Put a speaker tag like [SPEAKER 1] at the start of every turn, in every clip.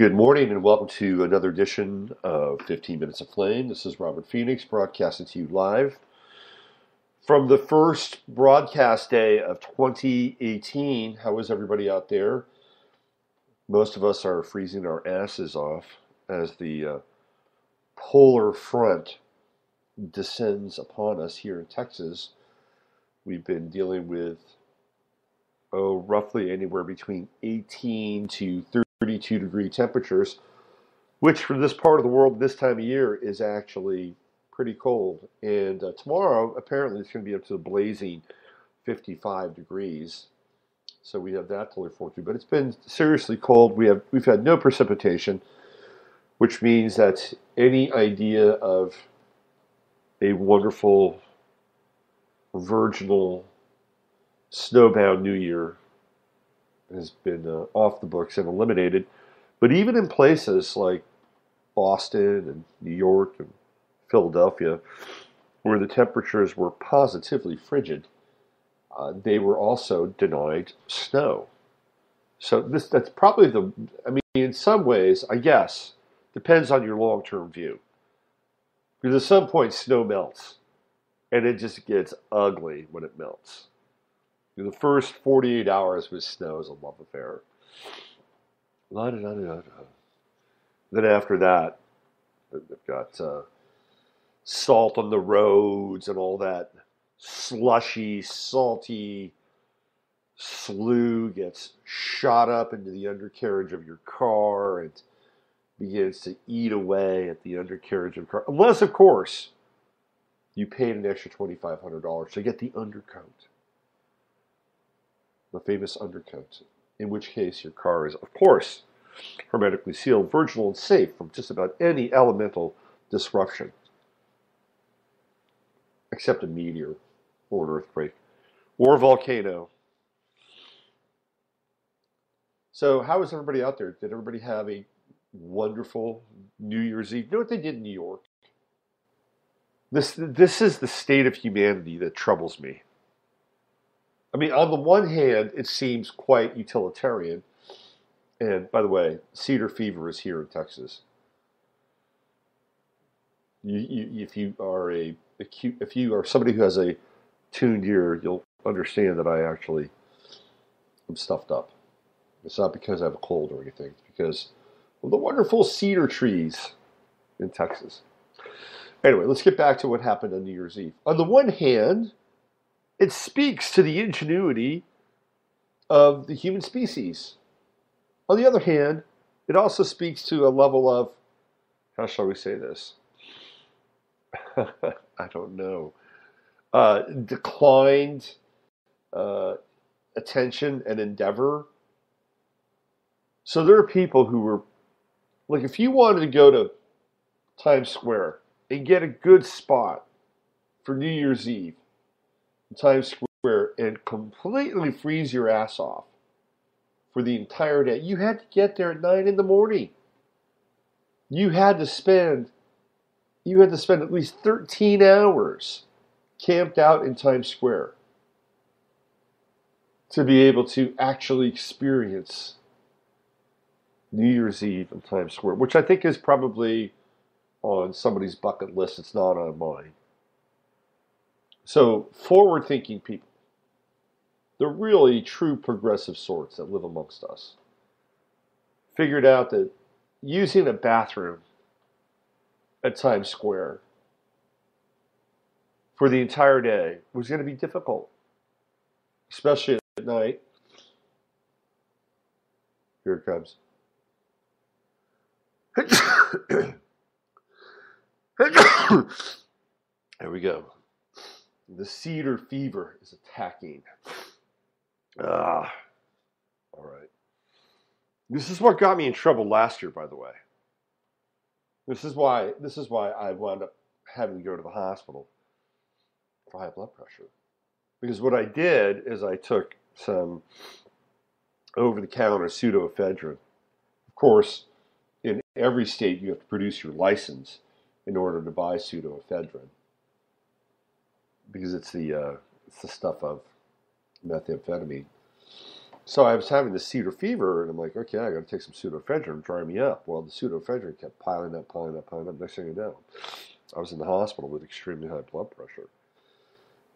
[SPEAKER 1] Good morning and welcome to another edition of 15 Minutes of Flame. This is Robert Phoenix broadcasting to you live from the first broadcast day of 2018. How is everybody out there? Most of us are freezing our asses off as the polar front descends upon us here in Texas. We've been dealing with roughly anywhere between 18 to 32 degree temperatures, which for this part of the world this time of year is actually pretty cold. And tomorrow, apparently, it's going to be up to a blazing 55 degrees. So we have that to look forward to. But it's been seriously cold. We've had no precipitation, which means that any idea of a wonderful, virginal, snowbound New Year has been off the books and eliminated. But even in places like Boston and New York and Philadelphia, where the temperatures were positively frigid, they were also denied snow. So that's probably in some ways, I guess, depends on your long-term view. Because at some point snow melts, and it just gets ugly when it melts. The first 48 hours with snow is a love affair. La-da-da-da-da. Then after that, they've got salt on the roads and all that slushy, salty sludge gets shot up into the undercarriage of your car and begins to eat away at the undercarriage of the car. Unless, of course, you paid an extra $2,500 to get the undercoat. The famous undercoat, in which case your car is, of course, hermetically sealed, virginal, and safe from just about any elemental disruption, except a meteor or an earthquake or a volcano. So how is everybody out there? Did everybody have a wonderful New Year's Eve? You know what they did in New York? This is the state of humanity that troubles me. I mean, on the one hand, it seems quite utilitarian. And by the way, cedar fever is here in Texas. If you are somebody who has a tuned ear, you'll understand that I actually am stuffed up. It's not because I have a cold or anything. It's because of the wonderful cedar trees in Texas. Anyway, let's get back to what happened on New Year's Eve. On the one hand, it speaks to the ingenuity of the human species. On the other hand, it also speaks to a level of, how shall we say this? I don't know. Declined attention and endeavor. So there are people who were, like, if you wanted to go to Times Square and get a good spot for New Year's Eve, Times Square, and completely freeze your ass off for the entire day. You had to get there at 9 in the morning. You had to spend at least 13 hours camped out in Times Square to be able to actually experience New Year's Eve in Times Square, which I think is probably on somebody's bucket list. It's not on mine. So, forward-thinking people, the really true progressive sorts that live amongst us, figured out that using a bathroom at Times Square for the entire day was going to be difficult, especially at night. Here it comes. There we go. The cedar fever is attacking. All right. This is what got me in trouble last year, by the way. This is why I wound up having to go to the hospital for high blood pressure. Because what I did is I took some over-the-counter pseudoephedrine. Of course, in every state you have to produce your license in order to buy pseudoephedrine, because it's the stuff of methamphetamine. So I was having the cedar fever, and I'm like, okay, I got to take some pseudoephedrine, dry me up. Well, the pseudoephedrine kept piling up, piling up, piling up. Next thing you know, I was in the hospital with extremely high blood pressure.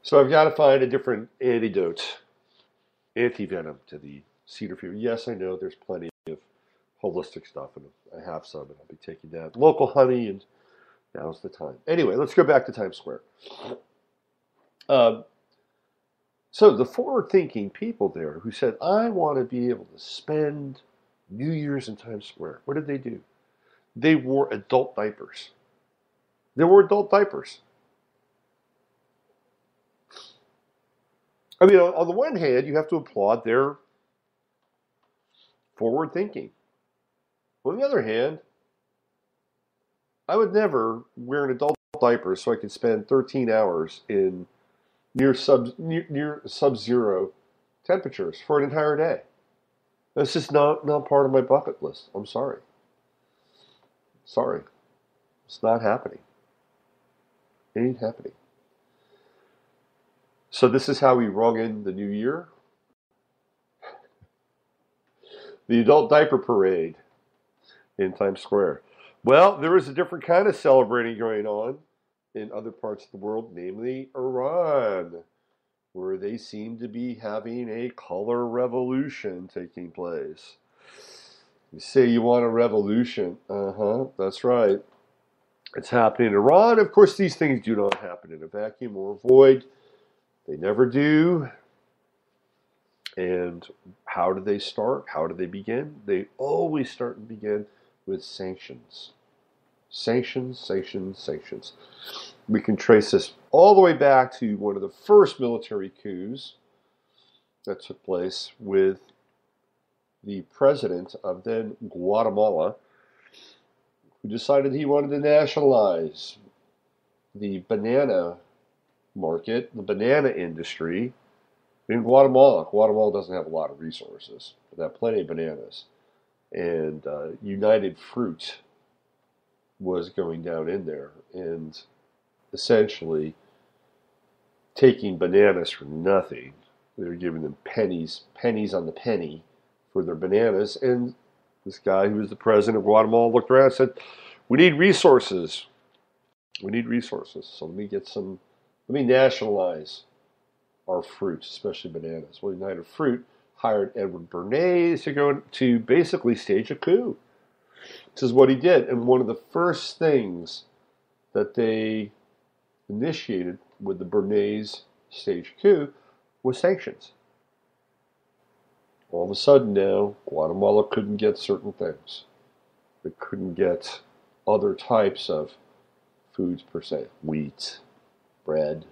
[SPEAKER 1] So I've got to find a different antidote, anti-venom to the cedar fever. Yes, I know there's plenty of holistic stuff, and I have some, and I'll be taking that. Local honey, and now's the time. Anyway, let's go back to Times Square. Um, so the forward-thinking people there who said, I want to be able to spend New Year's in Times Square, what did they do? They wore adult diapers. They wore adult diapers. I mean, on the one hand, you have to applaud their forward thinking. On the other hand, I would never wear an adult diaper so I could spend 13 hours in near sub-zero temperatures for an entire day. That's just not part of my bucket list. I'm sorry. Sorry. It's not happening. It ain't happening. So this is how we rung in the new year. The adult diaper parade in Times Square. Well, there is a different kind of celebrating going on in other parts of the world, namely Iran, where they seem to be having a color revolution taking place. You say you want a revolution. That's right. It's happening in Iran. Of course, these things do not happen in a vacuum or a void. They never do. And how do they start? How do they begin? They always start and begin with sanctions. Sanctions, sanctions, sanctions. We can trace this all the way back to one of the first military coups that took place with the president of then Guatemala, who decided he wanted to nationalize the banana market, the banana industry in Guatemala. Guatemala doesn't have a lot of resources, but they have plenty of bananas. And United Fruit was going down in there and essentially taking bananas for nothing. They were giving them pennies on the penny for their bananas. And this guy who was the president of Guatemala looked around and said, we need resources. We need resources. So let me nationalize our fruits, especially bananas. Well, United Fruit hired Edward Bernays to go to basically stage a coup. This is what he did. And one of the first things that they initiated with the Bernays stage coup was sanctions. All of a sudden now, Guatemala couldn't get certain things. It couldn't get other types of foods per se. Wheat, bread,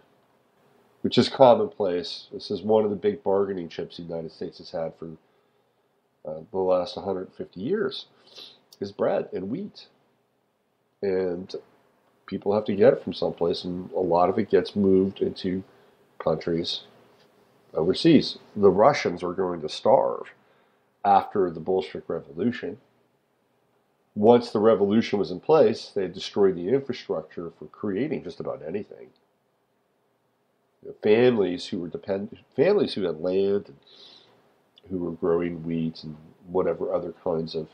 [SPEAKER 1] which is commonplace. This is one of the big bargaining chips the United States has had for the last 150 years, is bread and wheat. And people have to get it from someplace, and a lot of it gets moved into countries overseas. The Russians are going to starve after the Bolshevik Revolution. Once the revolution was in place, they had destroyed the infrastructure for creating just about anything. Families who had land, and who were growing wheat and whatever other kinds of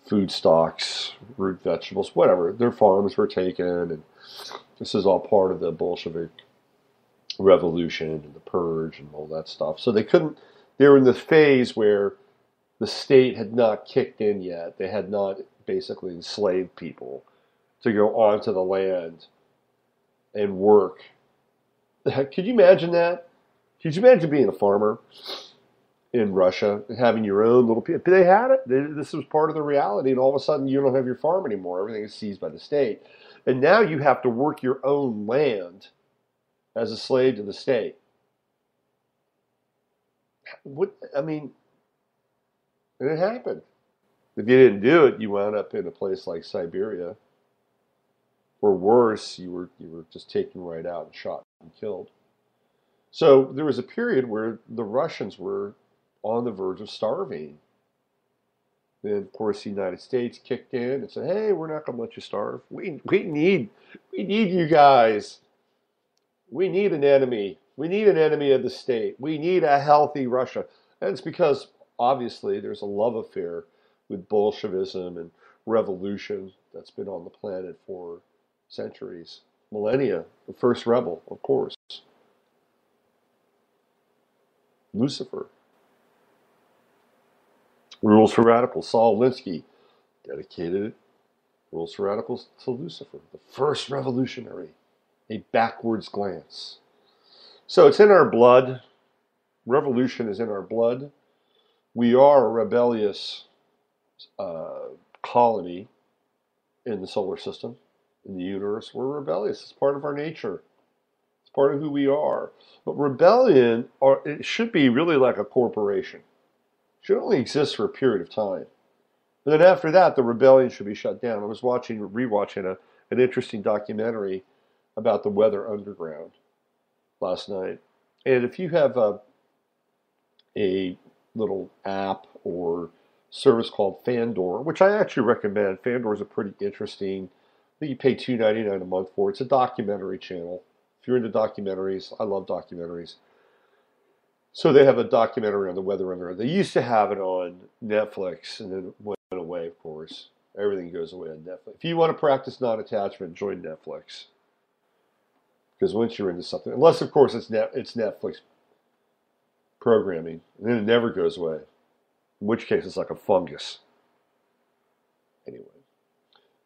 [SPEAKER 1] food stocks, root vegetables, whatever, their farms were taken, and this is all part of the Bolshevik Revolution and the Purge and all that stuff. So they were in the phase where the state had not kicked in yet. They had not basically enslaved people to go onto the land and work. Could you imagine that? Could you imagine being a farmer in Russia and having your own little people? They had it. This was part of the reality, and all of a sudden you don't have your farm anymore. Everything is seized by the state. And now you have to work your own land as a slave to the state. And it happened. If you didn't do it, you wound up in a place like Siberia. Or worse, you were just taken right out and shot and killed. So there was a period where the Russians were on the verge of starving. Then, of course, the United States kicked in and said, "Hey, we're not going to let you starve. We need you guys. We need an enemy. We need an enemy of the state. We need a healthy Russia." And it's because, obviously, there's a love affair with Bolshevism and revolution that's been on the planet for centuries, millennia. The first rebel, of course, Lucifer. Rules for Radicals, Saul Alinsky dedicated Rules for Radicals to Lucifer, the first revolutionary, a backwards glance. So it's in our blood. Revolution is in our blood. We are a rebellious colony in the solar system, in the universe. We're rebellious. It's part of our nature. It's part of who we are. But rebellion, it should be really like a corporation. It should only exist for a period of time. And then after that, the rebellion should be shut down. I was rewatching an interesting documentary about the Weather Underground last night. And if you have a little app or service called Fandor, which I actually recommend. Fandor is a pretty interesting. I think you pay $2.99 a month for it. It's a documentary channel. If you're into documentaries, I love documentaries. So they have a documentary on the Weather Underground. They used to have it on Netflix, and then it went away. Of course, everything goes away on Netflix. If you want to practice non-attachment, join Netflix. Because once you're into something, unless of course it's Netflix programming, and then it never goes away. In which case, it's like a fungus. Anyway,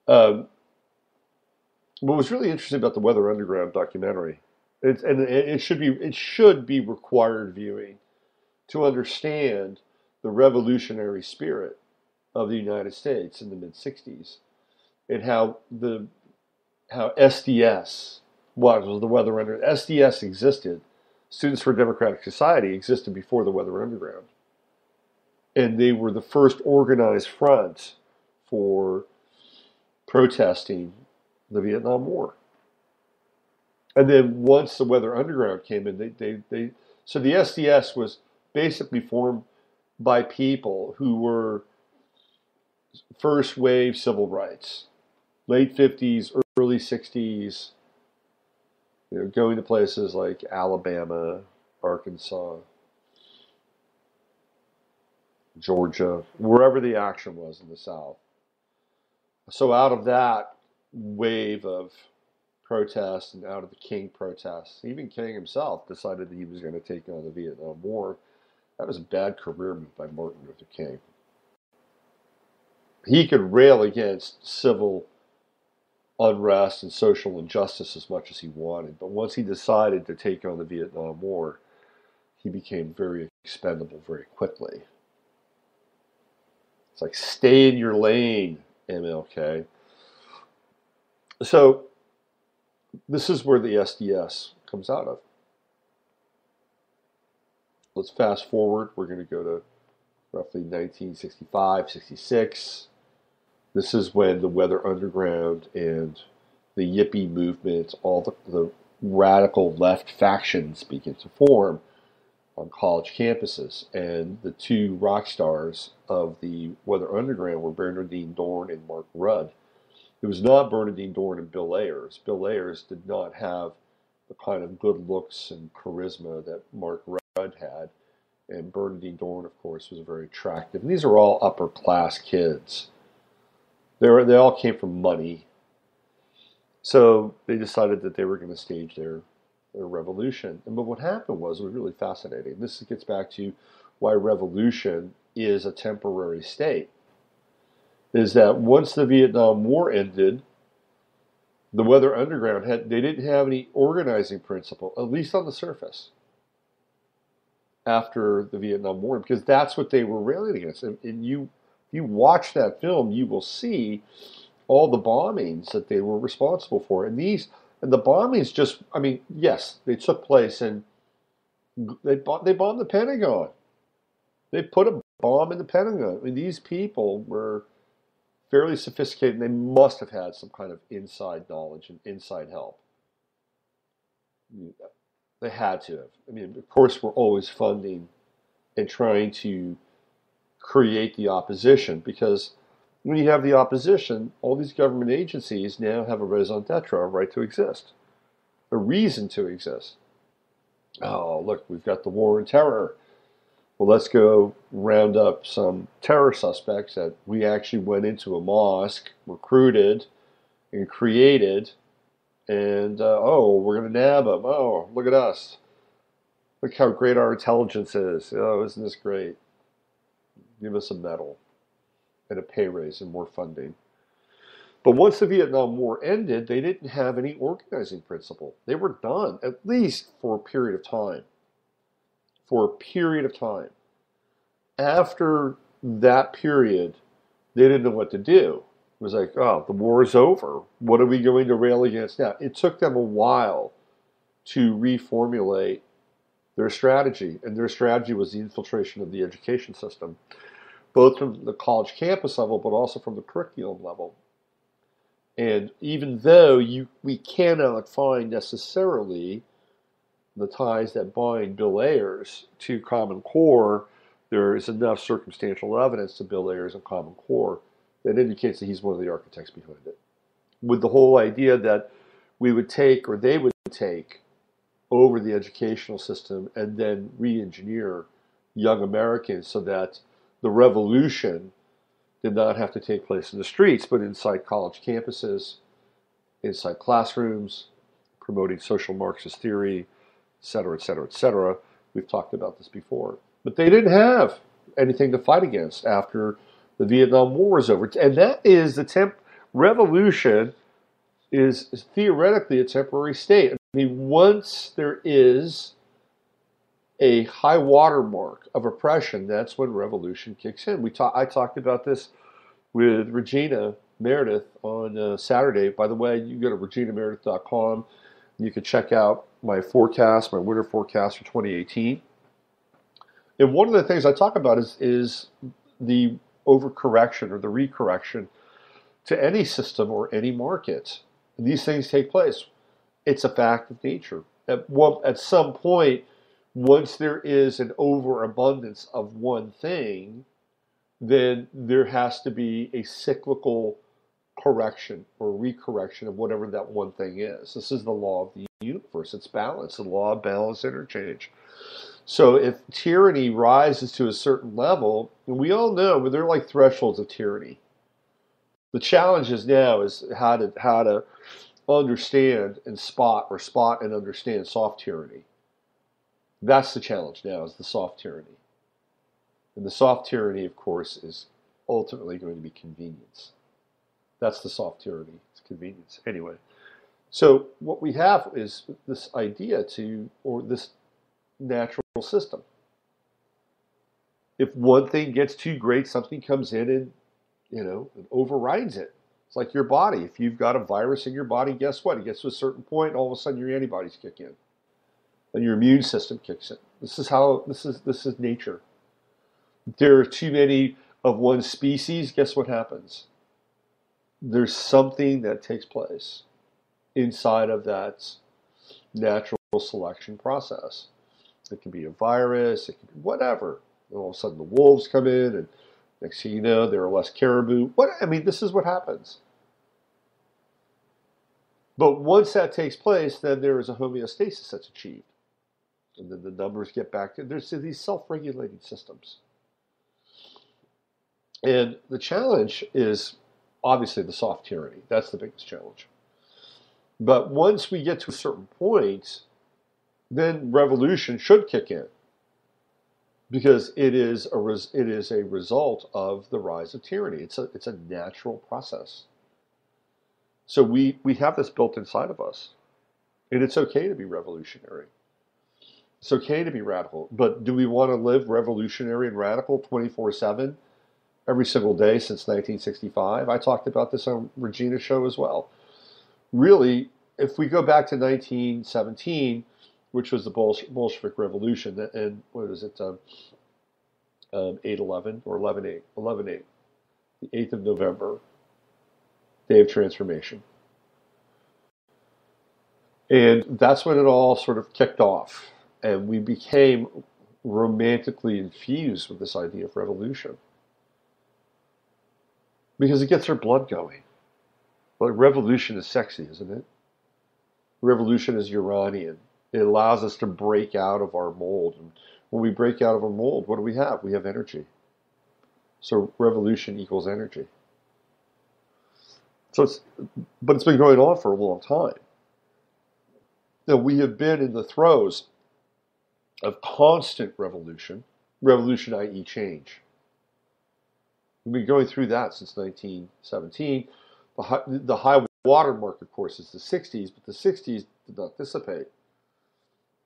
[SPEAKER 1] what was really interesting about the Weather Underground documentary, it should be required viewing to understand the revolutionary spirit of the United States in the mid '60s, and how SDS was the Weather Underground. SDS existed. Students for a Democratic Society existed before the Weather Underground. And they were the first organized front for protesting the Vietnam War. And then once the Weather Underground came in, so the SDS was basically formed by people who were first wave civil rights, late 50s, early 60s, going to places like Alabama, Arkansas, Georgia, wherever the action was in the South. So out of that wave of protests and out of the King protests, even King himself decided that he was going to take on the Vietnam War. That was a bad career move by Martin Luther King. He could rail against civil unrest and social injustice as much as he wanted, but once he decided to take on the Vietnam War, he became very expendable very quickly. It's like, stay in your lane, MLK. So this is where the SDS comes out of. Let's fast forward. We're going to go to roughly 1965, 66. This is when the Weather Underground and the Yippie movement, all the radical left factions begin to form on college campuses. And the two rock stars of the Weather Underground were Bernardine Dohrn and Mark Rudd. It was not Bernardine Dohrn and Bill Ayers. Bill Ayers did not have the kind of good looks and charisma that Mark Rudd had. And Bernardine Dohrn, of course, was very attractive. And these are all upper class kids. They all came from money. So they decided that they were going to stage their revolution. But what happened was really fascinating. This gets back to why revolution is a temporary state. Is that once the Vietnam War ended, the Weather Underground they didn't have any organizing principle, at least on the surface, after the Vietnam War, because that's what they were railing against. And you watch that film, you will see all the bombings that they were responsible for. And the bombings just, I mean, yes, they took place, and they bombed the Pentagon. They put a bomb in the Pentagon. I mean, these people were fairly sophisticated, and they must have had some kind of inside knowledge and inside help. They had to have. I mean, of course, we're always funding and trying to create the opposition, because when you have the opposition, all these government agencies now have a raison d'etre, a right to exist, a reason to exist. Oh, look, we've got the war on terror. well, let's go round up some terror suspects that we actually went into a mosque, recruited, and created, and oh, we're going to nab them. Oh, look at us. Look how great our intelligence is. Oh, isn't this great? Give us a medal and a pay raise and more funding. But once the Vietnam War ended, they didn't have any organizing principle. They were done, at least for a period of time. For a period of time. After that period, they didn't know what to do. It was like, oh, the war is over. What are we going to rail against now? It took them a while to reformulate their strategy, and their strategy was the infiltration of the education system, both from the college campus level, but also from the curriculum level. And even though we cannot find necessarily the ties that bind Bill Ayers to Common Core, there is enough circumstantial evidence to Bill Ayers and Common Core that indicates that he's one of the architects behind it. With the whole idea that we would take, or they would take, over the educational system and then re-engineer young Americans so that the revolution did not have to take place in the streets, but inside college campuses, inside classrooms, promoting social Marxist theory, et cetera, et cetera, et cetera. We've talked about this before. But they didn't have anything to fight against after the Vietnam War was over. And that is revolution is theoretically a temporary state. I mean, once there is a high water mark of oppression, that's when revolution kicks in. I talked about this with Regina Meredith on Saturday. By the way, you go to reginameredith.com. You can check out my forecast, my winter forecast for 2018. And one of the things I talk about is the overcorrection or the recorrection to any system or any market. And these things take place. It's a fact of nature. At some point, once there is an overabundance of one thing, then there has to be a cyclical correction or recorrection of whatever that one thing is. This is the law of the universe. It's balance, the law of balance interchange. So if tyranny rises to a certain level, and we all know, but there are like thresholds of tyranny. The challenge is now is how to understand and spot and understand soft tyranny. That's the challenge now, is the soft tyranny. And the soft tyranny, of course, is ultimately going to be convenience. That's the soft tyranny. It's convenience. Anyway, so what we have is this idea or this natural system. If one thing gets too great, something comes in and, it overrides it. It's like your body. If you've got a virus in your body, guess what? It gets to a certain point, all of a sudden your antibodies kick in. And your immune system kicks in. This is nature. If there are too many of one species, guess what happens? There's something that takes place inside of that natural selection process. It can be a virus, it can be whatever. And all of a sudden the wolves come in, and next thing you know, there are less caribou. This is what happens. But once that takes place, then there is a homeostasis that's achieved. And then the numbers get back to, there's these self-regulating systems. And the challenge is obviously the soft tyranny. That's the biggest challenge. But once we get to a certain point, then revolution should kick in, because it is a result of the rise of tyranny. It's a natural process. So we have this built inside of us, and it's okay to be revolutionary. It's okay to be radical, but do we want to live revolutionary and radical 24/7 every single day since 1965? I talked about this on Regina's show as well. Really, if we go back to 1917, which was the Bolshevik Revolution, and what is it, 8/11 or 11/8, 11/8, the 8th of November, Day of Transformation. And that's when it all sort of kicked off. And we became romantically infused with this idea of revolution. Because it gets our blood going. Like, revolution is sexy, isn't it? Revolution is Uranian. It allows us to break out of our mold and When we break out of a mold, what do we have? We have energy. So revolution equals energy. So but it's been going on for a long time. Now, we have been in the throes of constant revolution, i.e. change. We've been going through that since 1917. The high water mark, of course, is the 60s, but the 60s did not dissipate.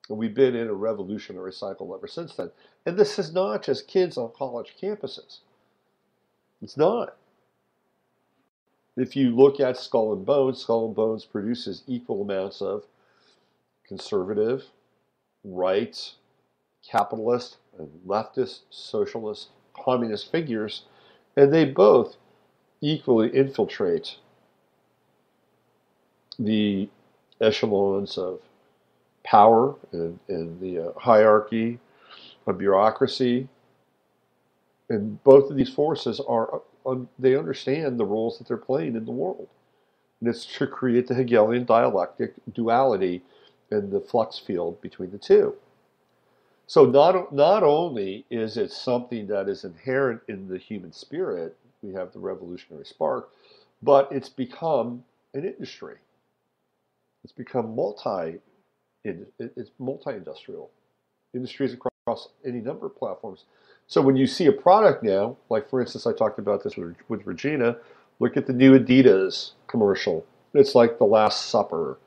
[SPEAKER 1] And we've been in a revolutionary cycle ever since then. And this is not just kids on college campuses. It's not. If you look at Skull and Bones produces equal amounts of conservative, right, capitalist, and leftist, socialist, communist figures, and they both equally infiltrate the echelons of power and the hierarchy of bureaucracy. And both of these forces they understand the roles that they're playing in the world. And it's to create the Hegelian dialectic duality and the flux field between the two. So not only is it something that is inherent in the human spirit, we have the revolutionary spark, but it's become an industry. It's become it's multi-industrial. Industries across any number of platforms. So when you see a product now, like for instance, I talked about this with Regina, look at the new Adidas commercial. It's like the Last Supper.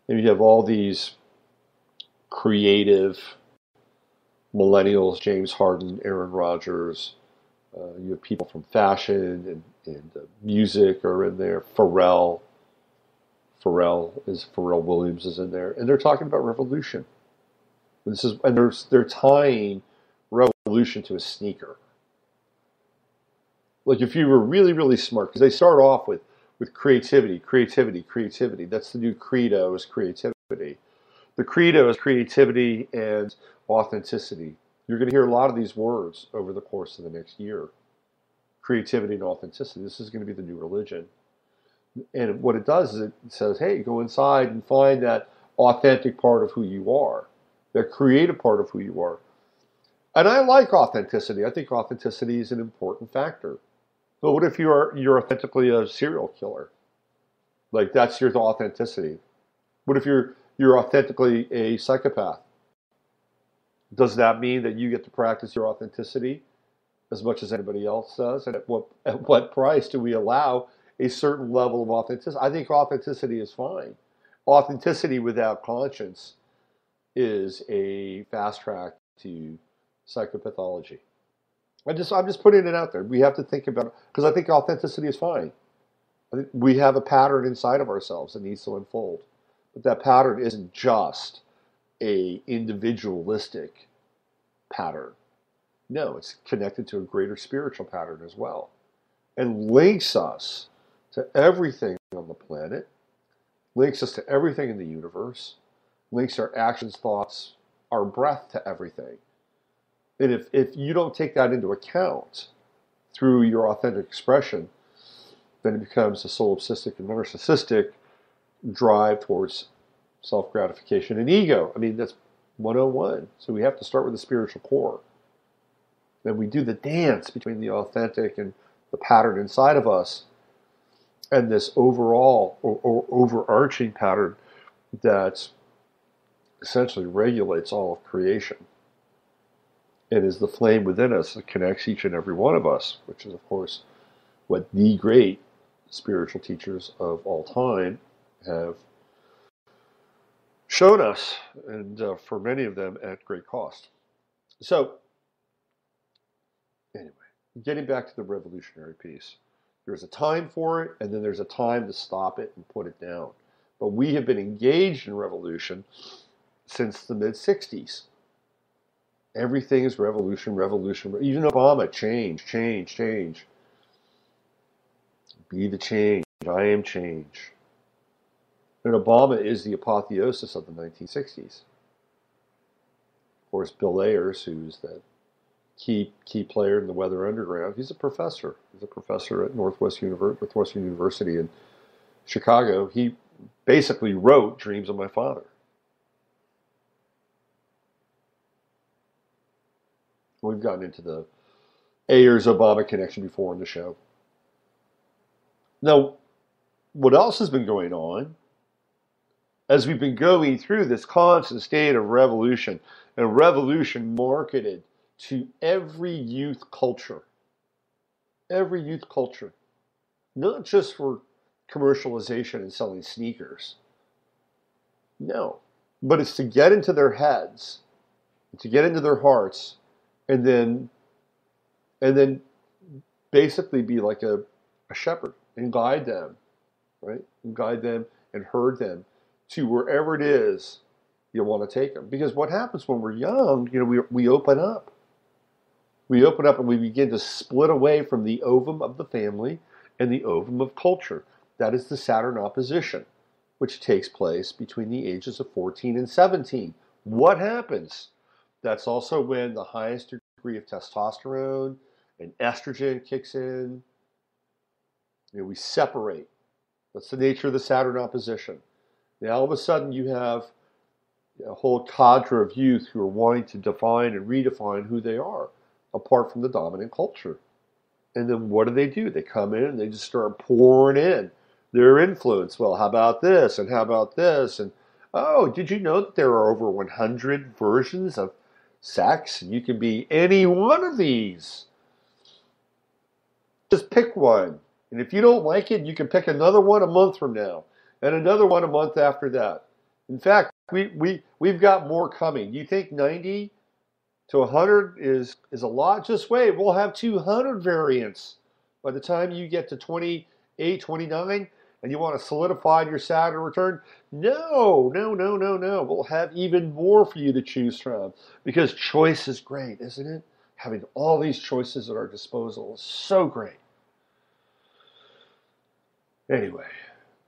[SPEAKER 1] And you have all these creative millennials, James Harden, Aaron Rodgers. You have people from fashion and music are in there. Pharrell Williams is in there, and they're talking about revolution. They're tying revolution to a sneaker. Like if you were really, really smart, because they start off with creativity. That's the new credo, is creativity. The credo is creativity and authenticity. You're going to hear a lot of these words over the course of the next year. Creativity and authenticity. This is going to be the new religion. And what it does is it says, hey, go inside and find that authentic part of who you are, that creative part of who you are. And I like authenticity. I think authenticity is an important factor. But what if you're authentically a serial killer? Like that's your authenticity. What if you're authentically a psychopath? Does that mean that you get to practice your authenticity as much as anybody else does? And at what price do we allow a certain level of authenticity? I think authenticity is fine. Authenticity without conscience is a fast track to psychopathology. I'm just putting it out there. We have to think about it, because I think authenticity is fine. I think we have a pattern inside of ourselves that needs to unfold. But that pattern isn't just a individualistic pattern. No, it's connected to a greater spiritual pattern as well, and links us to everything on the planet, links us to everything in the universe, links our actions, thoughts, our breath to everything. And if you don't take that into account through your authentic expression, then it becomes a solipsistic and narcissistic drive towards self-gratification and ego. I mean, that's 101. So we have to start with the spiritual core. Then we do the dance between the authentic and the pattern inside of us, and this overall or overarching pattern that essentially regulates all of creation. It is the flame within us that connects each and every one of us, which is, of course, what the great spiritual teachers of all time have shown us, and for many of them at great cost. So, anyway, getting back to the revolutionary piece. There's a time for it, and then there's a time to stop it and put it down. But we have been engaged in revolution since the mid-60s. Everything is revolution. Even Obama, change. Be the change. I am change. And Obama is the apotheosis of the 1960s. Of course, Bill Ayers, who's the key player in the Weather Underground, he's a professor. He's a professor at Northwestern University in Chicago. He basically wrote Dreams of My Father. We've gotten into the Ayers-Obama connection before on the show. Now, what else has been going on as we've been going through this constant state of revolution, and revolution marketed to every youth culture, not just for commercialization and selling sneakers. No, but it's to get into their heads, to get into their hearts, and then basically be like a shepherd and guide them, right? And guide them and herd them to wherever it is you want to take them. Because what happens when we're young, we open up. We open up and we begin to split away from the ovum of the family and the ovum of culture. That is the Saturn opposition, which takes place between the ages of 14 and 17. What happens? That's also when the highest degree of testosterone and estrogen kicks in. We separate. That's the nature of the Saturn opposition. Now, all of a sudden, you have a whole cadre of youth who are wanting to define and redefine who they are, apart from the dominant culture. And then what do? They come in and they just start pouring in their influence. Well, how about this? And how about this? And, oh, did you know that there are over 100 versions of sex? And you can be any one of these. Just pick one. And if you don't like it, you can pick another one a month from now. And another one a month after that. In fact, we've got more coming. You think 90 to 100 is a lot? Just wait. We'll have 200 variants by the time you get to 28, 29, and you want to solidify your Saturn return. No. We'll have even more for you to choose from, because choice is great, isn't it? Having all these choices at our disposal is so great. Anyway,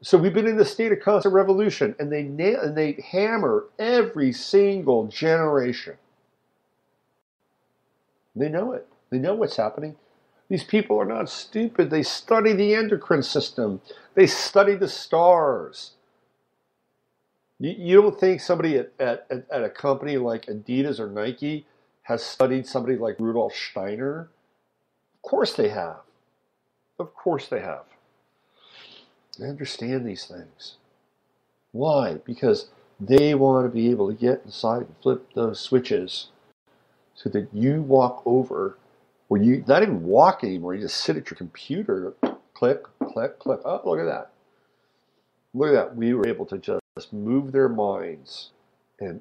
[SPEAKER 1] so we've been in this state of constant revolution, and they hammer every single generation. They know it. They know what's happening. These people are not stupid. They study the endocrine system. They study the stars. You don't think somebody at a company like Adidas or Nike has studied somebody like Rudolf Steiner? Of course they have. Of course they have. They understand these things. Why? Because they want to be able to get inside and flip those switches so that you walk over, or you not even walk anymore, you just sit at your computer, click, click, click. Oh, look at that. Look at that. We were able to just move their minds and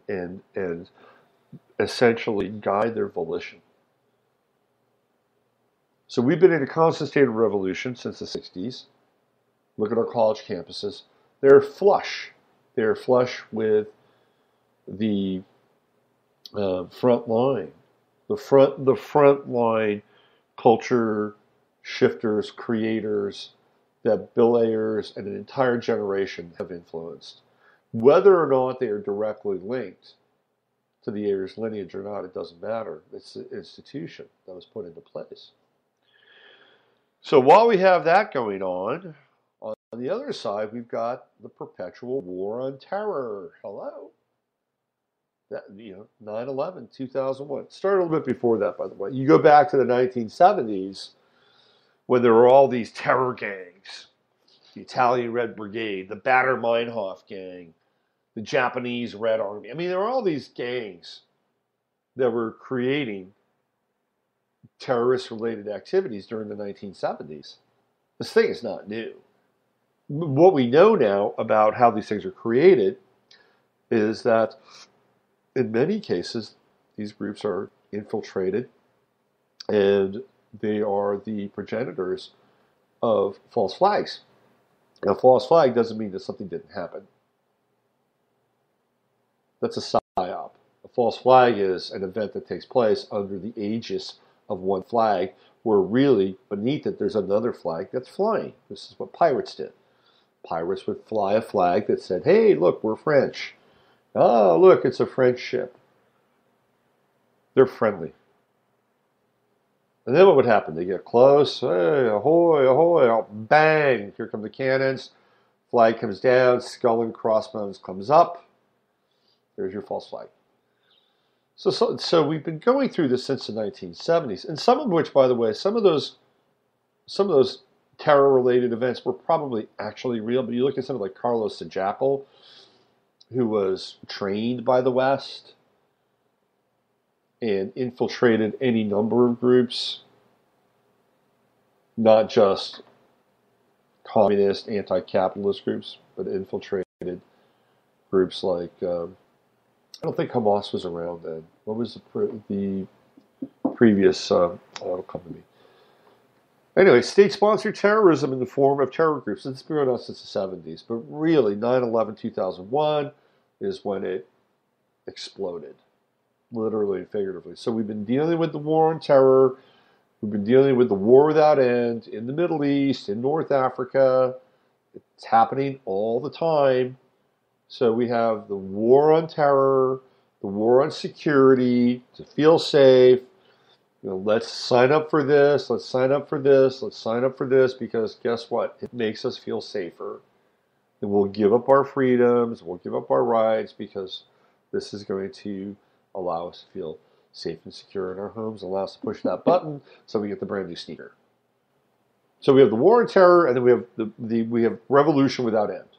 [SPEAKER 1] essentially guide their volition. So we've been in a constant state of revolution since the 60s. Look at our college campuses. They're flush. They're flush with the front line. The front line culture shifters, creators that Bill Ayers and an entire generation have influenced. Whether or not they are directly linked to the Ayers lineage or not, it doesn't matter. It's the institution that was put into place. So while we have that going on the other side, we've got the perpetual war on terror. Hello. That, 9/11, 2001. Started a little bit before that, by the way. You go back to the 1970s when there were all these terror gangs. The Italian Red Brigade, the Baader-Meinhof gang, the Japanese Red Army. I mean, there were all these gangs that were creating terrorist-related activities during the 1970s. This thing is not new. What we know now about how these things are created is that in many cases, these groups are infiltrated and they are the progenitors of false flags. Now, false flag doesn't mean that something didn't happen. That's a psyop. A false flag is an event that takes place under the aegis of one flag, where really beneath it there's another flag that's flying. This is what pirates did. Pirates would fly a flag that said, hey, look, we're French. Oh, look, it's a French ship. They're friendly. And then what would happen? They get close. Hey, ahoy, ahoy. Oh, bang. Here come the cannons. Flag comes down. Skull and crossbones comes up. There's your false flag. So we've been going through this since the 1970s, and some of which, by the way, some of those terror-related events were probably actually real. But you look at something like Carlos Sajapal, who was trained by the West and infiltrated any number of groups, not just communist, anti-capitalist groups, but infiltrated groups like I don't think Hamas was around then. What was the previous? It'll come to me. Anyway, state-sponsored terrorism in the form of terror groups. It's been going on since the 70s, but really 9/11/2001 is when it exploded, literally and figuratively. So we've been dealing with the war on terror. We've been dealing with the war without end in the Middle East, in North Africa. It's happening all the time. So we have the war on terror, the war on security, to feel safe. Let's sign up for this, let's sign up for this, let's sign up for this, because guess what? It makes us feel safer. And we'll give up our freedoms, we'll give up our rights, because this is going to allow us to feel safe and secure in our homes, allow us to push that button so we get the brand new sneaker. So we have the war on terror, and then we have revolution without end.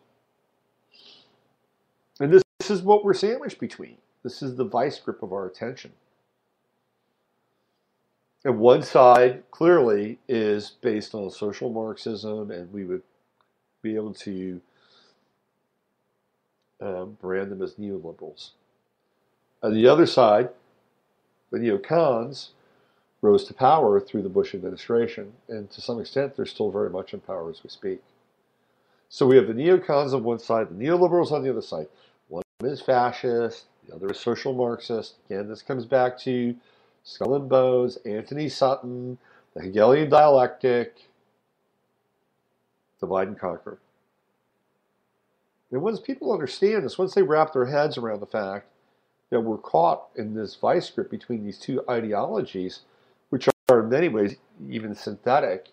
[SPEAKER 1] And this is what we're sandwiched between. This is the vice grip of our attention. And one side clearly is based on social Marxism, and we would be able to brand them as neoliberals. On the other side, the neocons rose to power through the Bush administration, and to some extent they're still very much in power as we speak. So we have the neocons on one side, the neoliberals on the other side. One is fascist, the other is social Marxist. Again, this comes back to Skull and Bones, Anthony Sutton, the Hegelian dialectic, divide and conquer. And once people understand this, once they wrap their heads around the fact that we're caught in this vice grip between these two ideologies, which are in many ways even synthetic,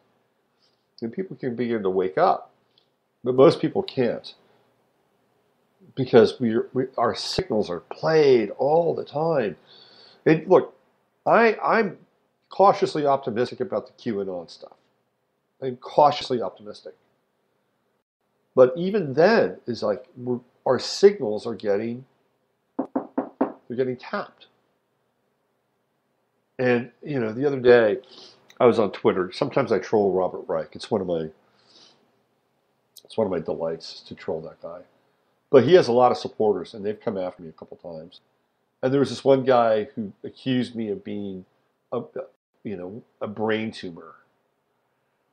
[SPEAKER 1] then people can begin to wake up. But most people can't, because our signals are played all the time. And look, I'm cautiously optimistic about the QAnon stuff. I'm cautiously optimistic. But even then, is like our signals are getting tapped. And the other day, I was on Twitter. Sometimes I troll Robert Reich. It's one of my delights to troll that guy. But he has a lot of supporters, and they've come after me a couple times. And there was this one guy who accused me of being a brain tumor.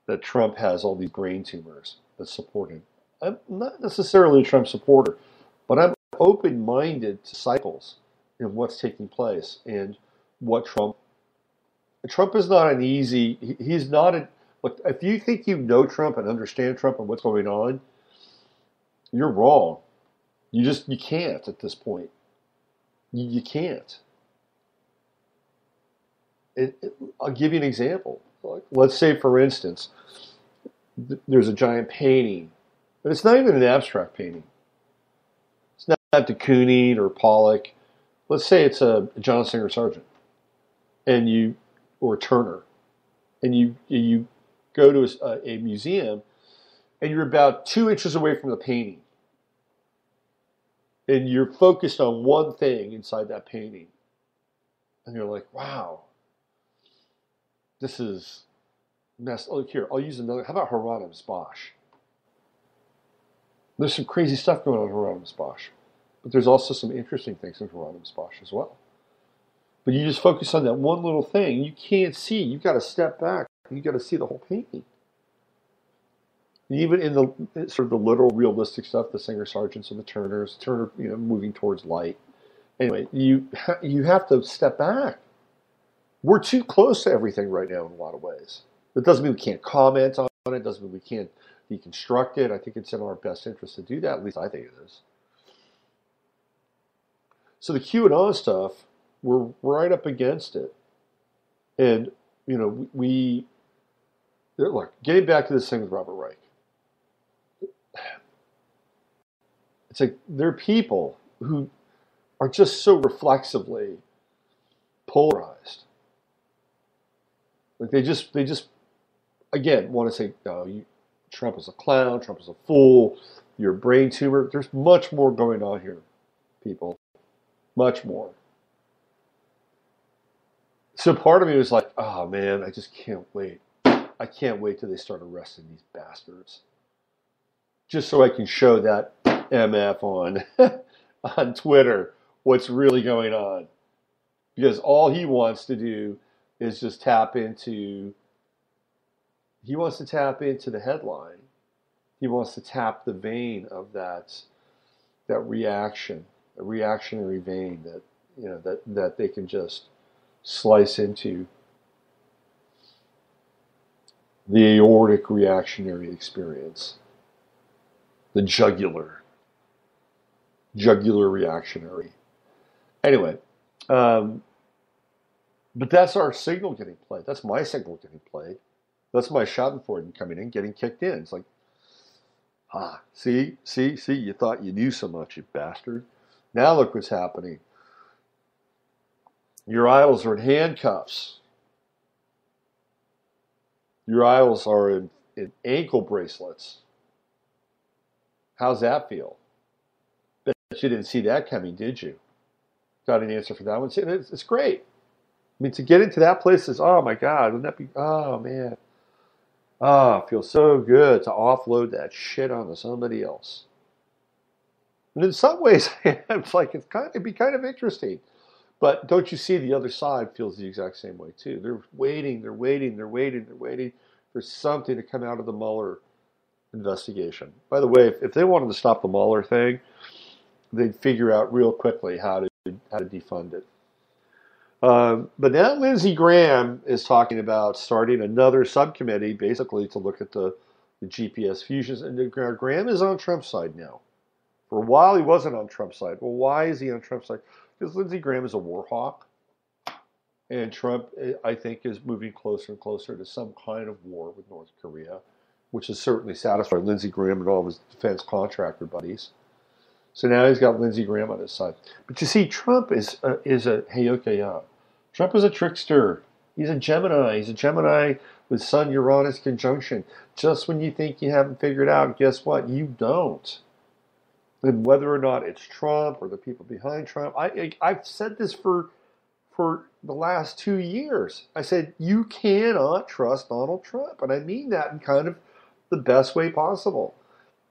[SPEAKER 1] That Trump has all these brain tumors that support him. I'm not necessarily a Trump supporter, but I'm open-minded to cycles in what's taking place and what Trump is not an easy. He's not a look. If you think you know Trump and understand Trump and what's going on, you're wrong. You can't at this point. You can't. I'll give you an example. Let's say, for instance, there's a giant painting, but it's not even an abstract painting. It's not de Kooning or Pollock. Let's say it's a John Singer Sargent, or Turner, and you go to a museum, and you're about 2 inches away from the painting, and you're focused on one thing inside that painting, and you're like, wow, this is messed. Oh, here, I'll use another. How about Hieronymus Bosch? There's some crazy stuff going on in Hieronymus Bosch, but there's also some interesting things in Hieronymus Bosch as well. But you just focus on that one little thing. You can't see. You've got to step back. You've got to see the whole painting. Even in the sort of the literal, realistic stuff, the Singer Sargents and the Turners, Turner, moving towards light. Anyway, you have to step back. We're too close to everything right now in a lot of ways. That doesn't mean we can't comment on it. It doesn't mean we can't deconstruct it. I think it's in our best interest to do that. At least I think it is. So the QAnon stuff, we're right up against it. And, look, getting back to this thing with Robert Reich. It's like there are people who are just so reflexively polarized. Like they just again want to say, no, Trump is a clown, Trump is a fool, you're a brain tumor. There's much more going on here, people. Much more. So part of me was like, oh man, I just can't wait. I can't wait till they start arresting these bastards. Just so I can show that MF on on Twitter what's really going on. Because all he wants to do is just tap into the headline. He wants to tap the vein of that reaction, a reactionary vein that they can just slice into the aortic reactionary experience, the jugular reactionary. Anyway, but that's our signal getting played. That's my signal getting played. That's my Schadenfreude coming in, getting kicked in. It's like, see, you thought you knew so much, you bastard. Now look what's happening. Your idols are in handcuffs. Your idols are in ankle bracelets. How's that feel? Bet you didn't see that coming, did you? Got an answer for that one? It's great. I mean, to get into that place is, oh my God, wouldn't that be, oh man. Oh, it feels so good to offload that shit onto somebody else. And in some ways, it's like it'd be kind of interesting. But don't you see the other side feels the exact same way too? They're waiting for something to come out of the Mueller investigation. By the way, if they wanted to stop the Mueller thing, they'd figure out real quickly how to defund it. But now Lindsey Graham is talking about starting another subcommittee, basically to look at the GPS fusions. And Graham is on Trump's side now. For a while, he wasn't on Trump's side. Well, why is he on Trump's side? Because Lindsey Graham is a war hawk. And Trump, I think, is moving closer and closer to some kind of war with North Korea, which has certainly satisfied Lindsey Graham and all of his defense contractor buddies. So now he's got Lindsey Graham on his side. But you see, Trump is a heyokeya. Trump is a trickster. He's a Gemini. He's a Gemini with Sun Uranus conjunction. Just when you think you haven't figured out, guess what? You don't. And whether or not it's Trump or the people behind Trump, I've said this for the last 2 years. I said, you cannot trust Donald Trump. And I mean that in kind of the best way possible.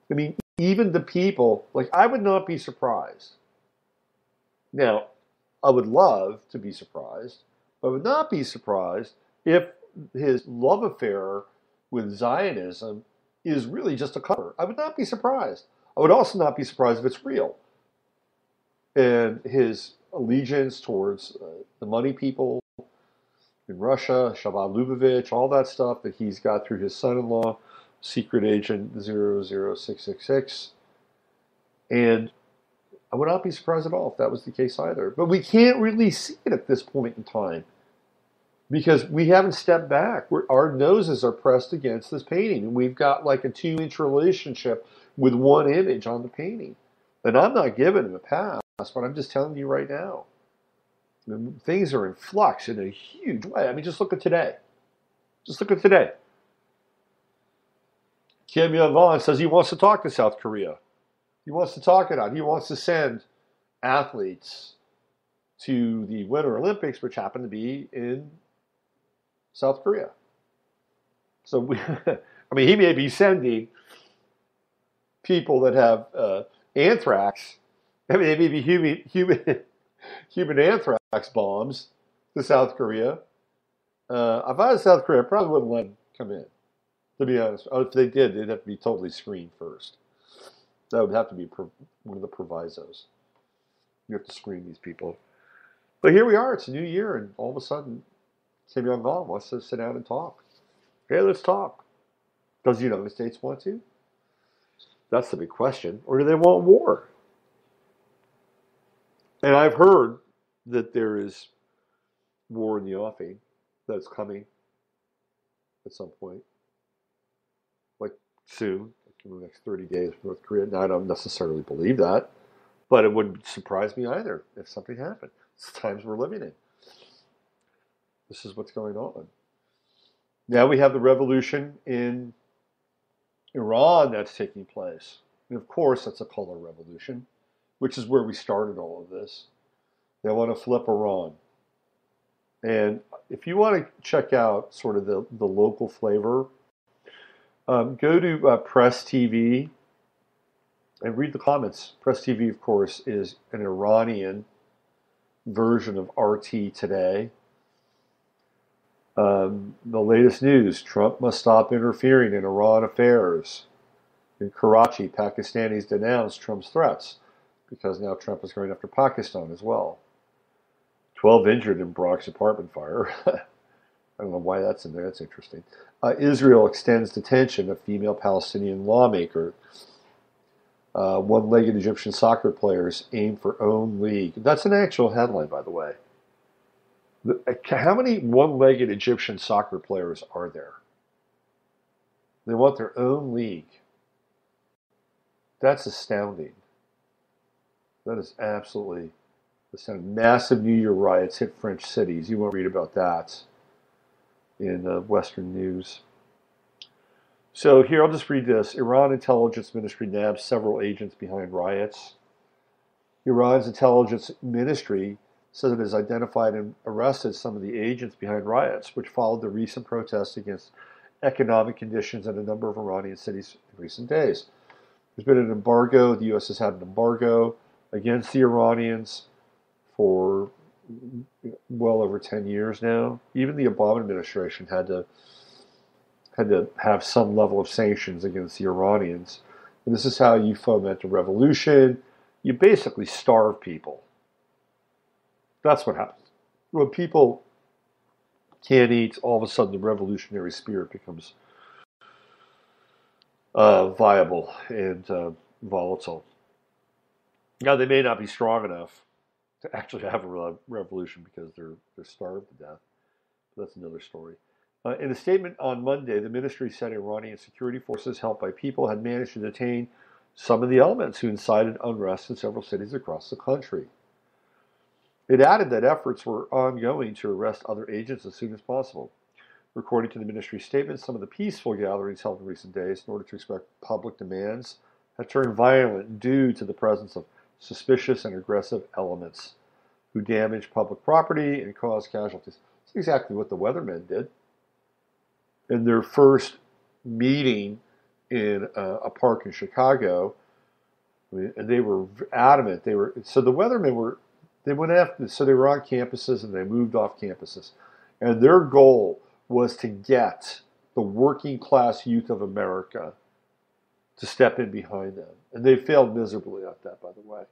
[SPEAKER 1] I mean, even the people, like, I would not be surprised. Now, I would love to be surprised, but I would not be surprised if his love affair with Zionism is really just a cover. I would not be surprised. I would also not be surprised if it's real. And his allegiance towards the money people in Russia, Shabbat Lubavitch, all that stuff that he's got through his son-in-law, secret agent 00666. And I would not be surprised at all if that was the case either. But we can't really see it at this point in time because we haven't stepped back. Our noses are pressed against this painting, and we've got like a 2-inch relationship with one image on the painting. And I'm not giving him a pass, but I'm just telling you right now. I mean, things are in flux in a huge way. I mean, just look at today. Just look at today. Kim Jong-un says he wants to talk to South Korea. He wants to talk it out. He wants to send athletes to the Winter Olympics, which happen to be in South Korea. So, I mean, he may be sending people that have anthrax. I mean, they may be human anthrax bombs to South Korea. If I was South Korea, I probably wouldn't let them come in, to be honest. If they did, they'd have to be totally screened first. That would have to be one of the provisos. You have to screen these people. But here we are. It's a new year, and all of a sudden, Kim Jong-un wants to sit down and talk. Hey, let's talk. Does the United States want to? That's the big question. Or do they want war? And I've heard that there is war in the offing that's coming at some point. Like soon. In the next 30 days with North Korea. Now, I don't necessarily believe that, but it wouldn't surprise me either if something happened. It's the times we're living in. This is what's going on. Now we have the revolution in Iran that's taking place. And of course, that's a color revolution, which is where we started all of this. They want to flip Iran. And if you want to check out sort of the local flavor, go to Press TV and read the comments. Press TV, of course, is an Iranian version of RT Today. The latest news: Trump must stop interfering in Iran affairs. In Karachi, Pakistanis denounced Trump's threats because now Trump is going after Pakistan as well. 12 injured in Bronx apartment fire. I don't know why that's in there. That's interesting. Israel extends detention of female Palestinian lawmaker. One-legged Egyptian soccer players aim for own league. That's an actual headline, by the way. How many one-legged Egyptian soccer players are there? They want their own league. That's astounding. That is absolutely astounding. Massive New Year riots hit French cities. You won't read about that in Western news. So here, I'll just read this. Iran Intelligence Ministry nabs several agents behind riots. Iran's Intelligence Ministry says it has identified and arrested some of the agents behind riots, which followed the recent protests against economic conditions in a number of Iranian cities in recent days. There's been an embargo. The U.S. has had an embargo against the Iranians for well over 10 years now. Even the Obama administration had to have some level of sanctions against the Iranians. And this is how you foment a revolution. You basically starve people. That's what happens. When people can't eat, all of a sudden the revolutionary spirit becomes viable and volatile. Now, they may not be strong enough to actually have a revolution because they're starved to death. But that's another story. In a statement on Monday, the ministry said Iranian security forces, helped by people, had managed to detain some of the elements who incited unrest in several cities across the country. It added that efforts were ongoing to arrest other agents as soon as possible. According to the ministry's statement, some of the peaceful gatherings held in recent days in order to express public demands have turned violent due to the presence of suspicious and aggressive elements who damage public property and cause casualties. That's exactly what the weathermen did. In their first meeting in a park in Chicago, and they were adamant. The weathermen were on campuses and they moved off campuses, and their goal was to get the working class youth of America to step in behind them, and they failed miserably at that. By the way,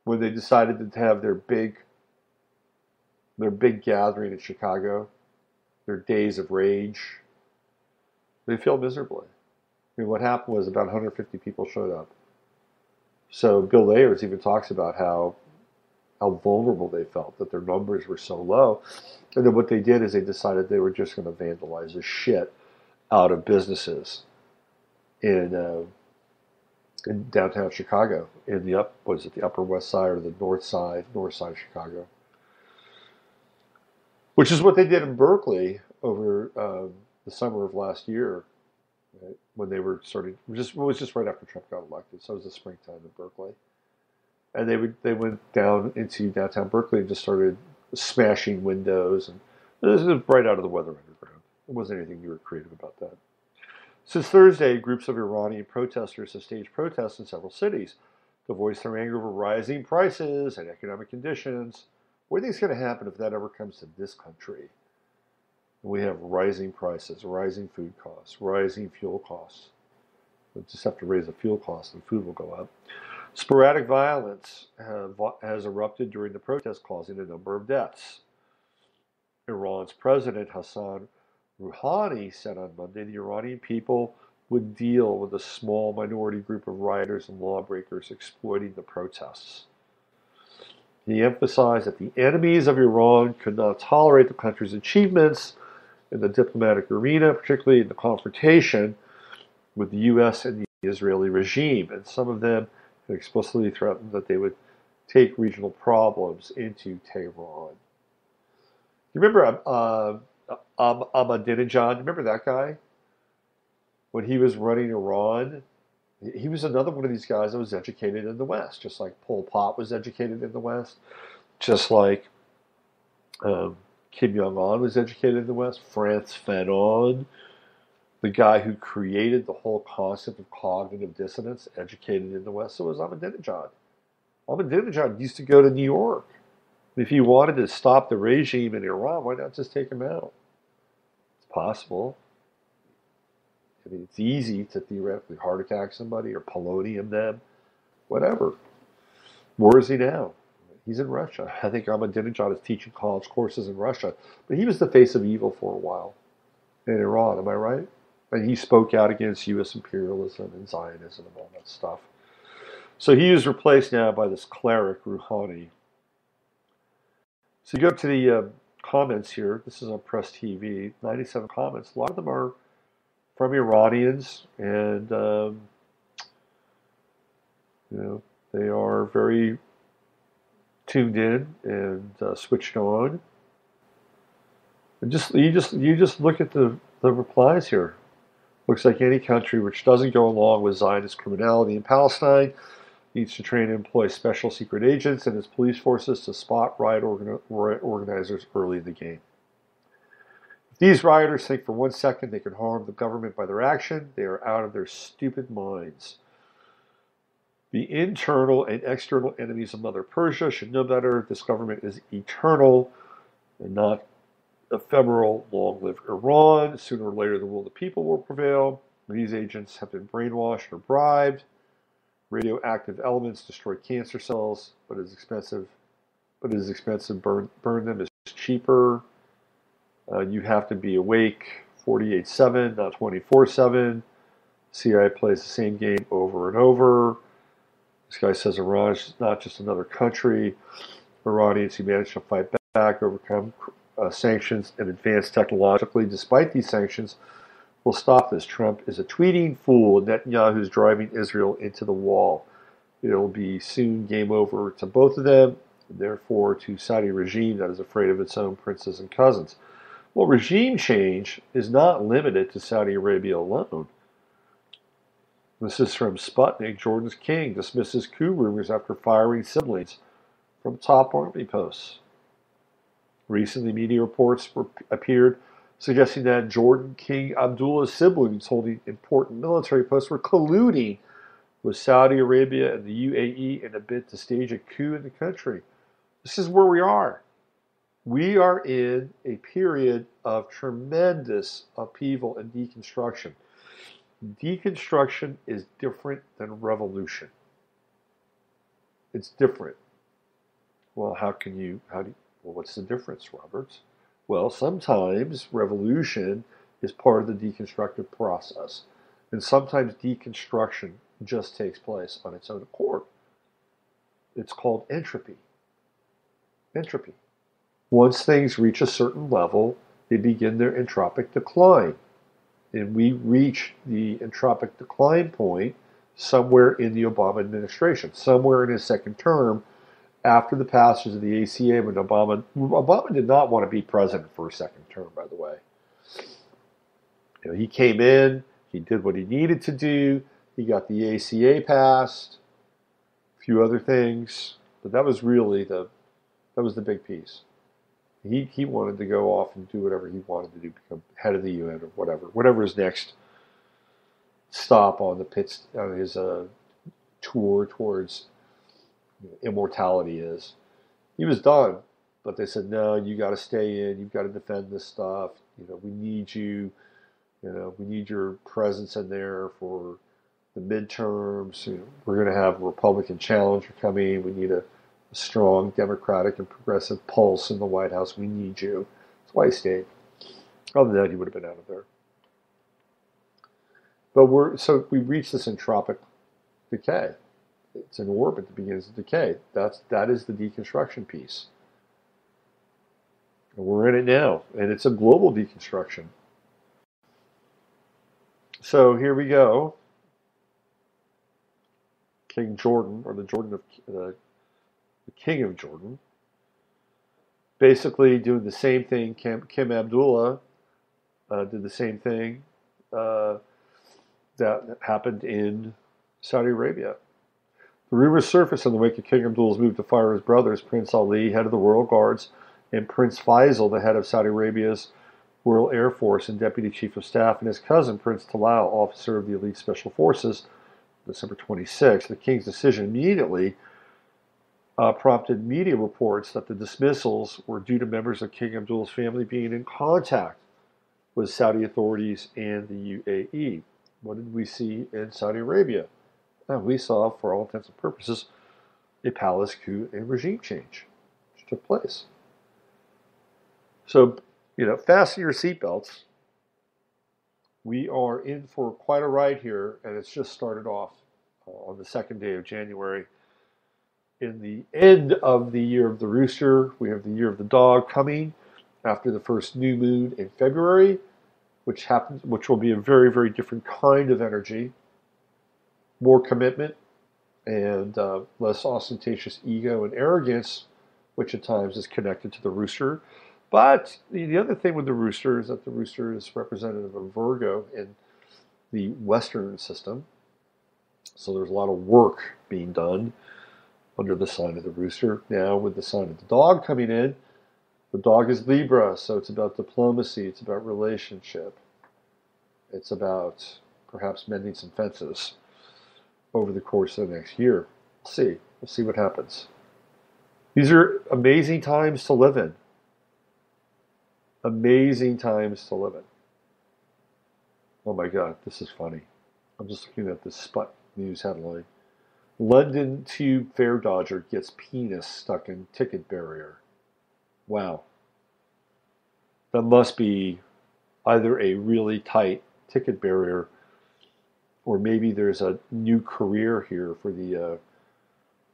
[SPEAKER 1] when they decided to have their big gathering in Chicago, their days of rage, they failed miserably. I mean, what happened was about 150 people showed up. So Bill Ayers even talks about how vulnerable they felt, that their numbers were so low. And then what they did is they decided they were just going to vandalize the shit out of businesses in downtown Chicago, in the Upper West Side or the north side of Chicago. Which is what they did in Berkeley over the summer of last year, right, when they were starting. It was just right after Trump got elected, so it was the springtime in Berkeley, and they went down into downtown Berkeley and just started smashing windows, and this is right out of the Weather Underground. There wasn't anything new or creative about that. Since Thursday, groups of Iranian protesters have staged protests in several cities to voice their anger over rising prices and economic conditions. What do you think is going to happen if that ever comes to this country? We have rising prices, rising food costs, rising fuel costs. We just have to raise the fuel costs and food will go up. Sporadic violence has erupted during the protests, causing a number of deaths. Iran's President Hassan Rouhani said on Monday the Iranian people would deal with a small minority group of rioters and lawbreakers exploiting the protests. He emphasized that the enemies of Iran could not tolerate the country's achievements in the diplomatic arena, particularly in the confrontation with the U.S. and the Israeli regime, and some of them had explicitly threatened that they would take regional problems into Tehran. You remember Ahmadinejad? Remember that guy when he was running Iran? He was another one of these guys that was educated in the West, just like Pol Pot was educated in the West, just like Kim Jong-un was educated in the West. Frantz Fanon, the guy who created the whole concept of cognitive dissonance, educated in the West. So was Ahmadinejad. Ahmadinejad used to go to New York. If you wanted to stop the regime in Iran, why not just take him out? It's possible. I mean, it's easy to theoretically heart attack somebody or polonium them, whatever. Where is he now? He's in Russia. I think Ahmadinejad is teaching college courses in Russia. But he was the face of evil for a while in Iran, am I right? And he spoke out against U.S. imperialism and Zionism and all that stuff. So he is replaced now by this cleric, Rouhani. So you go to the comments here. This is on Press TV. 97 comments. A lot of them are from Iranians, and they are very tuned in and switched on. And you just look at the replies here. Looks like any country which doesn't go along with Zionist criminality in Palestine needs to train and employ special secret agents and its police forces to spot riot organizers early in the game. If these rioters think for 1 second they can harm the government by their action, they are out of their stupid minds. The internal and external enemies of Mother Persia should know better. This government is eternal and not ephemeral. Long live Iran. Sooner or later, the will of the people will prevail. These agents have been brainwashed or bribed. Radioactive elements destroy cancer cells, but it is expensive. Burn them is cheaper. You have to be awake 48/7, not 24/7. CIA plays the same game over and over. This guy says Iran is not just another country. Iranians who managed to fight back, overcome sanctions, and advance technologically despite these sanctions will stop this. Trump is a tweeting fool. Netanyahu is driving Israel into the wall. It'll be soon game over to both of them, and therefore to Saudi regime that is afraid of its own princes and cousins. Well, regime change is not limited to Saudi Arabia alone. This is from Sputnik. Jordan's king dismisses coup rumors after firing siblings from top army posts. Recently, media reports appeared suggesting that Jordan King Abdullah's siblings holding important military posts were colluding with Saudi Arabia and the UAE in a bid to stage a coup in the country. This is where we are. We are in a period of tremendous upheaval and deconstruction. Deconstruction is different than revolution. It's different. Well, what's the difference, Roberts? Well, sometimes revolution is part of the deconstructive process. And sometimes deconstruction just takes place on its own accord. It's called entropy. Entropy. Once things reach a certain level, they begin their entropic decline. And we reach the entropic decline point somewhere in the Obama administration, somewhere in his second term, after the passage of the ACA, when Obama did not want to be president for a second term, by the way. He came in, he did what he needed to do, he got the ACA passed, a few other things, but that was really the big piece. He wanted to go off and do whatever he wanted to do, become head of the UN or whatever his next stop on his tour towards immortality is. He was done, but they said, no, you got to stay in, you've got to defend this stuff, we need you, we need your presence in there for the midterms, we're going to have a Republican challenger coming, we need a strong Democratic and progressive pulse in the White House, we need you. That's why he stayed. Other than that, he would have been out of there. But we reach this entropic decay. It's an orbit that begins to decay. That is the deconstruction piece. And we're in it now, and it's a global deconstruction. So here we go. King Jordan, or the King of Jordan, basically doing the same thing. Kim Abdullah did the same thing that happened in Saudi Arabia. The rumors surfaced in the wake of King Abdullah's move to fire his brothers, Prince Ali, head of the Royal Guards, and Prince Faisal, the head of Saudi Arabia's Royal Air Force and Deputy Chief of Staff, and his cousin, Prince Talal, officer of the elite special forces, December 26th. The king's decision immediately prompted media reports that the dismissals were due to members of King Abdullah's family being in contact with Saudi authorities and the UAE. What did we see in Saudi Arabia? We saw, for all intents and purposes, a palace coup and regime change, which took place. So, fasten your seatbelts. We are in for quite a ride here, and it's just started off on the second day of January. In the end of the year of the rooster, we have the year of the dog coming after the first new moon in February, which will be a very, very different kind of energy. More commitment and less ostentatious ego and arrogance, which at times is connected to the rooster. But the other thing with the rooster is that the rooster is representative of Virgo in the Western system. So there's a lot of work being done under the sign of the rooster. Now with the sign of the dog coming in, the dog is Libra, so it's about diplomacy, it's about relationship. It's about perhaps mending some fences over the course of the next year. We'll see what happens. These are amazing times to live in. Amazing times to live in. Oh my God, this is funny. I'm just looking at this Spot News headline. London Tube fare dodger gets penis stuck in ticket barrier. Wow. That must be either a really tight ticket barrier, or maybe there's a new career here for the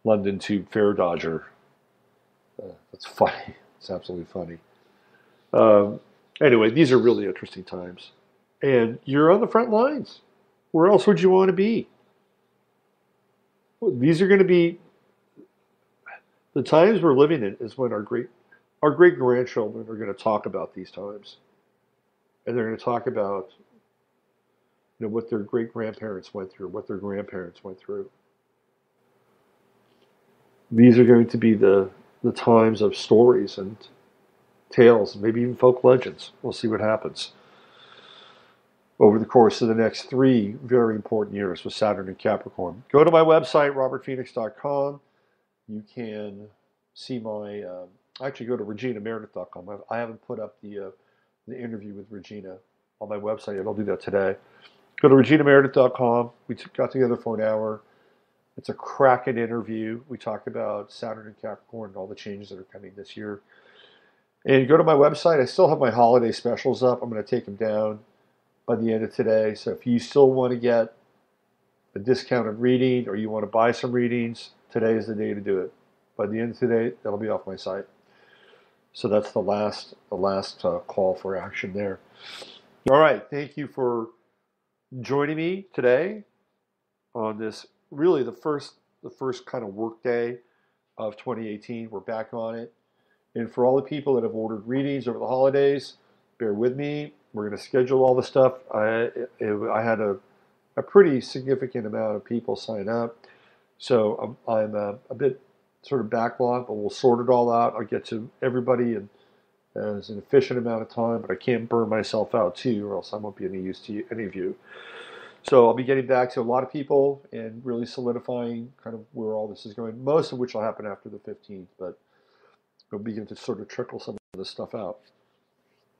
[SPEAKER 1] London Tube fare dodger. That's funny. It's absolutely funny. Anyway, these are really interesting times. And you're on the front lines. Where else would you want to be? These are going to be the times we're living in is when our great grandchildren are going to talk about these times. And they're going to talk about what their great grandparents went through, what their grandparents went through. These are going to be the times of stories and tales, maybe even folk legends. We'll see what happens over the course of the next 3 very important years with Saturn and Capricorn. Go to my website, robertphoenix.com. You can see my, actually go to reginameredith.com. I haven't put up the interview with Regina on my website yet. I'll do that today. Go to reginameredith.com. We got together for an hour. It's a cracking interview. We talked about Saturn and Capricorn and all the changes that are coming this year. And go to my website. I still have my holiday specials up. I'm going to take them down by the end of today. So if you still want to get a discounted reading or you want to buy some readings, today is the day to do it. By the end of today, that'll be off my site. So that's the last call for action there. All right. Thank you for joining me today on this really the first kind of work day of 2018. We're back on it. And for all the people that have ordered readings over the holidays, bear with me. We're going to schedule all the stuff. I had a pretty significant amount of people sign up. So I'm a bit sort of backlogged, but we'll sort it all out. I'll get to everybody in as an efficient amount of time, but I can't burn myself out too, or else I won't be any use to any of you. So I'll be getting back to a lot of people and really solidifying kind of where all this is going, most of which will happen after the 15th, but we'll begin to sort of trickle some of this stuff out.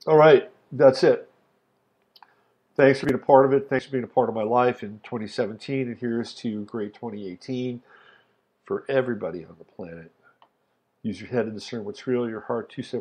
[SPEAKER 1] All right, that's it. Thanks for being a part of it. Thanks for being a part of my life in 2017, and here's to a great 2018 for everybody on the planet. Use your head to discern what's real, your heart to say